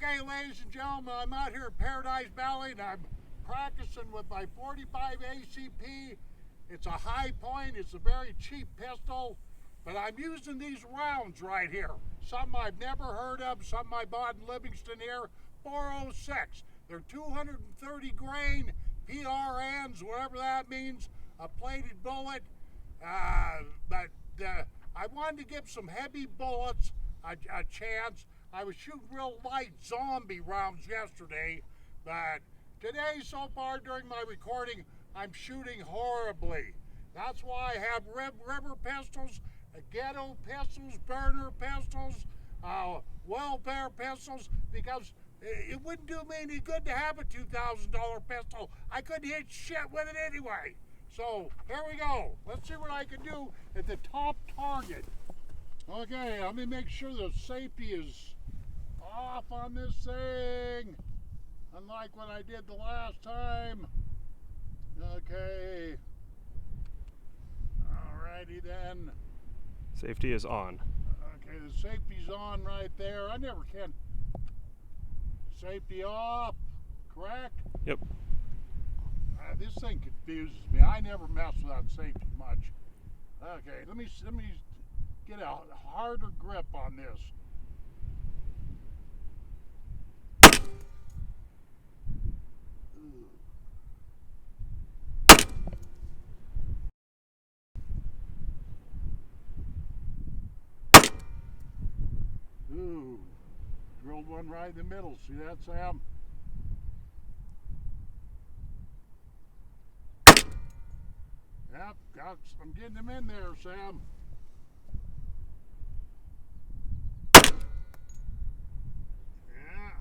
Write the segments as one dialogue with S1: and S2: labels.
S1: Okay, ladies and gentlemen, I'm out here at Paradise Valley and I'm practicing with my 45 ACP. It's a HI-POINT, it's a very cheap pistol, but I'm using these rounds right here. Some I've never heard of, some I bought in Livingston here, 406. They're 230 grain PRNs, whatever that means, a plated bullet. But I wanted to give some heavy bullets a chance. I was shooting real light zombie rounds yesterday, but today so far during my recording, I'm shooting horribly. That's why I have river pistols, ghetto pistols, burner pistols, welfare pistols, because it wouldn't do me any good to have a $2,000 pistol. I couldn't hit shit with it anyway. So here we go. Let's see what I can do at the top target. Okay, let me make sure the safety is off on this thing, unlike what I did the last time. Okay, alrighty then.
S2: Safety is on.
S1: Okay, the safety's on right there. I never can. Safety off, correct?
S2: Yep.
S1: This thing confuses me. I never mess without safety much. Okay, let me get a harder grip on this. Ooh, drilled one right in the middle. See that, Sam? Yep, I'm getting them in there, Sam. Yeah.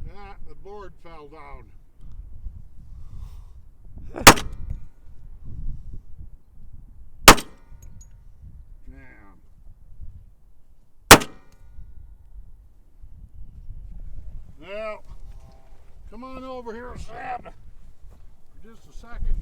S1: Yeah, the board fell down. Damn. Well, come on over here, Sam, for just a second.